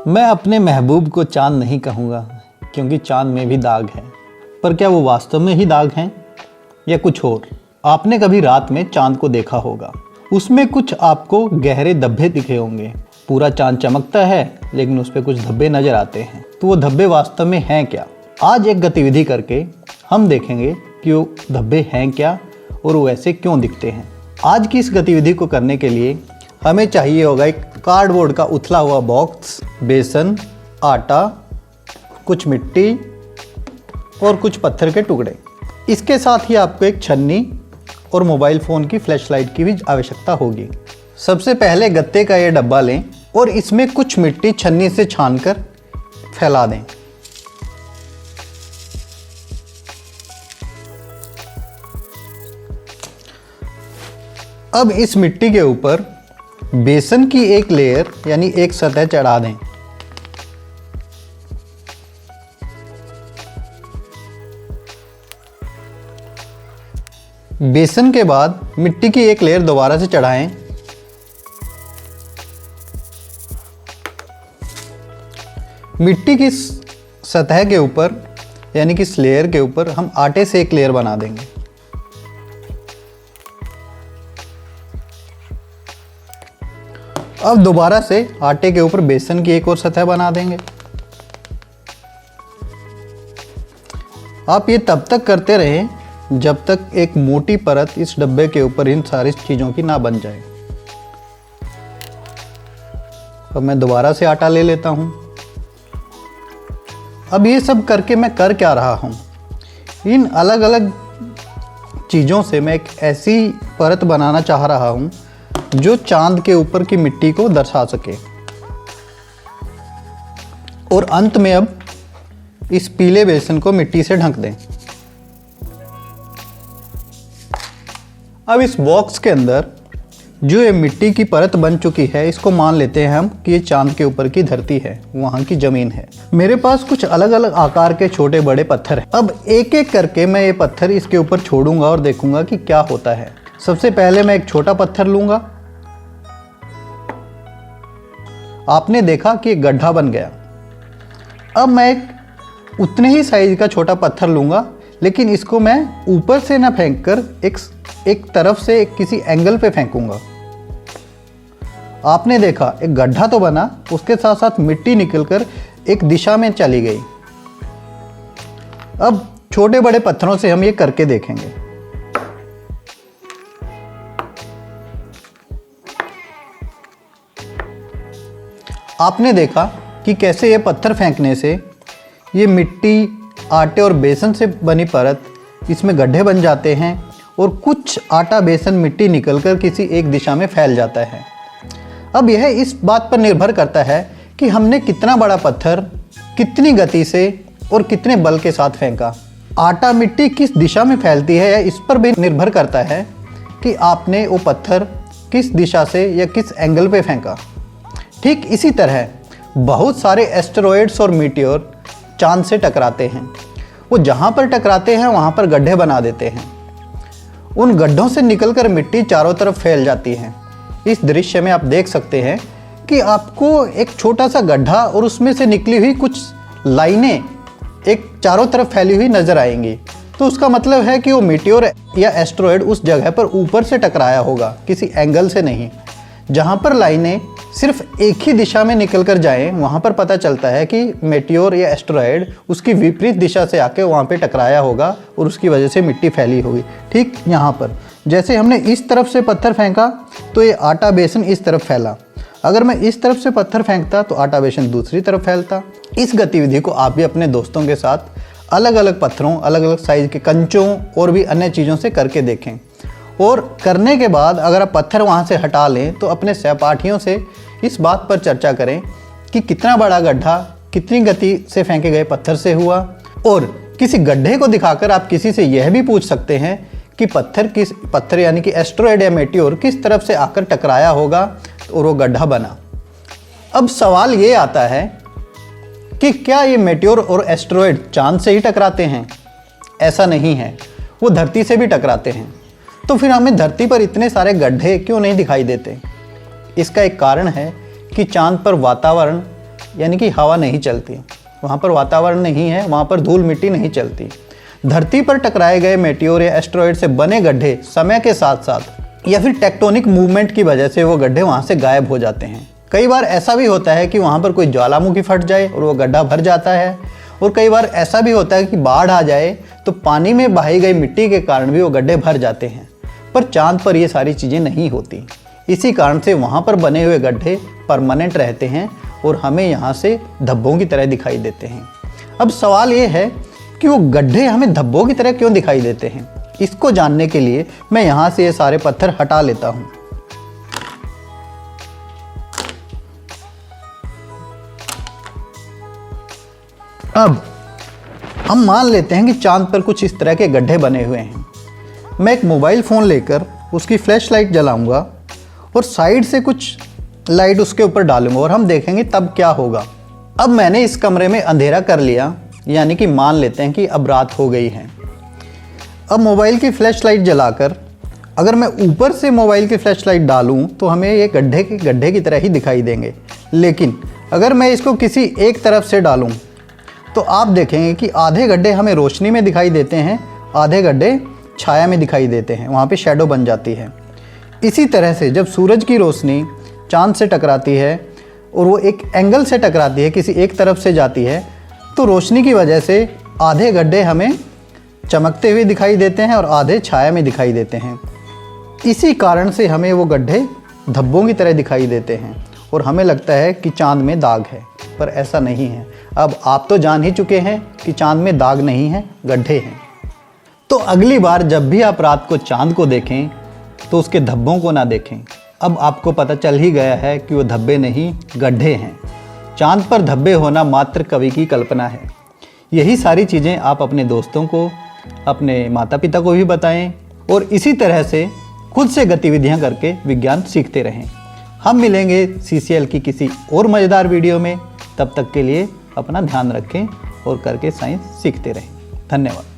मैं अपने महबूब को चांद नहीं कहूँगा क्योंकि चांद में भी दाग है। पर क्या वो वास्तव में ही दाग हैं या कुछ और? आपने कभी रात में चांद को देखा होगा, उसमें कुछ आपको गहरे धब्बे दिखे होंगे। पूरा चांद चमकता है लेकिन उस पर कुछ धब्बे नजर आते हैं। तो वो धब्बे वास्तव में हैं क्या? आज एक गतिविधि करके हम देखेंगे कि वो धब्बे हैं क्या और वो ऐसे क्यों दिखते हैं। आज की इस गतिविधि को करने के लिए हमें चाहिए होगा एक कार्डबोर्ड का उथला हुआ बॉक्स, बेसन, आटा, कुछ मिट्टी और कुछ पत्थर के टुकड़े। इसके साथ ही आपको एक छन्नी और मोबाइल फ़ोन की फ्लैशलाइट की भी आवश्यकता होगी। सबसे पहले गत्ते का ये डब्बा लें और इसमें कुछ मिट्टी छन्नी से छानकर फैला दें। अब इस मिट्टी के ऊपर बेसन की एक लेयर यानी एक सतह चढ़ा दें। बेसन के बाद मिट्टी की एक लेयर दोबारा से चढ़ाएं। मिट्टी की सतह के ऊपर यानी कि इस लेयर के ऊपर हम आटे से एक लेयर बना देंगे। अब दोबारा से आटे के ऊपर बेसन की एक और सतह बना देंगे। आप ये तब तक करते रहें जब तक एक मोटी परत इस डब्बे के ऊपर इन सारी चीज़ों की ना बन जाए। अब मैं दोबारा से आटा ले लेता हूँ। अब ये सब करके मैं कर क्या रहा हूँ? इन अलग अलग चीज़ों से मैं एक ऐसी परत बनाना चाह रहा हूँ जो चांद के ऊपर की मिट्टी को दर्शा सके। और अंत में अब इस पीले बेसन को मिट्टी से ढक दें। अब इस बॉक्स के अंदर जो ये मिट्टी की परत बन चुकी है, इसको मान लेते हैं हम कि ये चांद के ऊपर की धरती है, वहाँ की ज़मीन है। मेरे पास कुछ अलग अलग आकार के छोटे बड़े पत्थर हैं। अब एक एक करके मैं ये पत्थर इसके ऊपर छोड़ूंगा और देखूंगा कि क्या होता है। सबसे पहले मैं एक छोटा पत्थर लूंगा। आपने देखा कि एक गड्ढा बन गया। अब मैं एक उतने ही साइज का छोटा पत्थर लूंगा, लेकिन इसको मैं ऊपर से ना फेंक कर एक तरफ से किसी एंगल पे फेंकूंगा। आपने देखा एक गड्ढा तो बना, उसके साथ साथ मिट्टी निकलकर एक दिशा में चली गई। अब छोटे बड़े पत्थरों से हम ये करके देखेंगे। आपने देखा कि कैसे ये पत्थर फेंकने से ये मिट्टी, आटे और बेसन से बनी परत इसमें गड्ढे बन जाते हैं और कुछ आटा, बेसन, मिट्टी निकलकर किसी एक दिशा में फैल जाता है। अब यह इस बात पर निर्भर करता है कि हमने कितना बड़ा पत्थर कितनी गति से और कितने बल के साथ फेंका। आटा, मिट्टी किस दिशा में फैलती है इस पर भी निर्भर करता है कि आपने वो पत्थर किस दिशा से या किस एंगल पे फेंका। ठीक इसी तरह बहुत सारे एस्टेरॉयड्स और मीटियोर चांद से टकराते हैं। वो जहाँ पर टकराते हैं वहाँ पर गड्ढे बना देते हैं। उन गड्ढों से निकलकर मिट्टी चारों तरफ फैल जाती है। इस दृश्य में आप देख सकते हैं कि आपको एक छोटा सा गड्ढा और उसमें से निकली हुई कुछ लाइनें एक चारों तरफ फैली हुई नजर आएंगी। तो उसका मतलब है कि वो मीटियोर या एस्टेरॉयड उस जगह पर ऊपर से टकराया होगा, किसी एंगल से नहीं। जहाँ पर लाइनें सिर्फ एक ही दिशा में निकल कर जाएं, वहाँ पर पता चलता है कि मेटियोर या एस्टेरॉयड उसकी विपरीत दिशा से आके वहाँ पे टकराया होगा और उसकी वजह से मिट्टी फैली होगी। ठीक यहाँ पर जैसे हमने इस तरफ से पत्थर फेंका तो ये आटा, बेसन इस तरफ फैला। अगर मैं इस तरफ से पत्थर फेंकता तो आटा, बेसन दूसरी तरफ फैलता। इस गतिविधि को आप भी अपने दोस्तों के साथ अलग अलग पत्थरों, अलग अलग साइज के कंचों और भी अन्य चीज़ों से करके देखें। और करने के बाद अगर आप पत्थर वहाँ से हटा लें तो अपने सहपाठियों से इस बात पर चर्चा करें कि कितना बड़ा गड्ढा कितनी गति से फेंके गए पत्थर से हुआ। और किसी गड्ढे को दिखाकर आप किसी से यह भी पूछ सकते हैं कि पत्थर यानी कि एस्टेरॉयड या मेटियोर किस तरफ से आकर टकराया होगा और वो गड्ढा बना। अब सवाल ये आता है कि क्या ये मेटियोर और एस्टेरॉयड चांद से ही टकराते हैं? ऐसा नहीं है, वो धरती से भी टकराते हैं। तो फिर हमें धरती पर इतने सारे गड्ढे क्यों नहीं दिखाई देते? इसका एक कारण है कि चांद पर वातावरण यानी कि हवा नहीं चलती, वहाँ पर वातावरण नहीं है, वहाँ पर धूल मिट्टी नहीं चलती। धरती पर टकराए गए मेटियोर या एस्टेरॉयड से बने गड्ढे समय के साथ साथ या फिर टेक्टोनिक मूवमेंट की वजह से वो गड्ढे वहाँ से गायब हो जाते हैं। कई बार ऐसा भी होता है कि वहाँ पर कोई ज्वालामुखी फट जाए और वो गड्ढा भर जाता है, और कई बार ऐसा भी होता है कि बाढ़ आ जाए तो पानी में बहाई गई मिट्टी के कारण भी वो गड्ढे भर जाते हैं। पर चांद पर ये सारी चीज़ें नहीं होती, इसी कारण से वहाँ पर बने हुए गड्ढे परमानेंट रहते हैं और हमें यहाँ से धब्बों की तरह दिखाई देते हैं। अब सवाल ये है कि वो गड्ढे हमें धब्बों की तरह क्यों दिखाई देते हैं। इसको जानने के लिए मैं यहाँ से ये सारे पत्थर हटा लेता हूँ। अब हम मान लेते हैं कि चांद पर कुछ इस तरह के गड्ढे बने हुए हैं। मैं एक मोबाइल फ़ोन लेकर उसकी फ्लैश लाइट जलाऊंगा और साइड से कुछ लाइट उसके ऊपर डालूंगा और हम देखेंगे तब क्या होगा। अब मैंने इस कमरे में अंधेरा कर लिया, यानी कि मान लेते हैं कि अब रात हो गई है। अब मोबाइल की फ्लैश लाइट जलाकर अगर मैं ऊपर से मोबाइल की फ्लैश लाइट डालूं तो हमें ये गड्ढे की तरह ही दिखाई देंगे। लेकिन अगर मैं इसको किसी एक तरफ से डालूं तो आप देखेंगे कि आधे गड्ढे हमें रोशनी में दिखाई देते हैं, आधे गड्ढे छाया में दिखाई देते हैं, वहाँ पे शैडो बन जाती है। इसी तरह से जब सूरज की रोशनी चांद से टकराती है और वो एक एंगल से टकराती है, किसी एक तरफ से जाती है, तो रोशनी की वजह से आधे गड्ढे हमें चमकते हुए दिखाई देते हैं और आधे छाया में दिखाई देते हैं। इसी कारण से हमें वो गड्ढे धब्बों की तरह दिखाई देते हैं और हमें लगता है कि चांद में दाग है, पर ऐसा नहीं है। अब आप तो जान ही चुके हैं कि चांद में दाग नहीं है, गड्ढे हैं। तो अगली बार जब भी आप रात को चांद को देखें तो उसके धब्बों को ना देखें। अब आपको पता चल ही गया है कि वो धब्बे नहीं, गड्ढे हैं। चांद पर धब्बे होना मात्र कवि की कल्पना है। यही सारी चीज़ें आप अपने दोस्तों को, अपने माता पिता को भी बताएं और इसी तरह से खुद से गतिविधियां करके विज्ञान सीखते रहें। हम मिलेंगे CCL की किसी और मज़ेदार वीडियो में। तब तक के लिए अपना ध्यान रखें और करके साइंस सीखते रहें। धन्यवाद।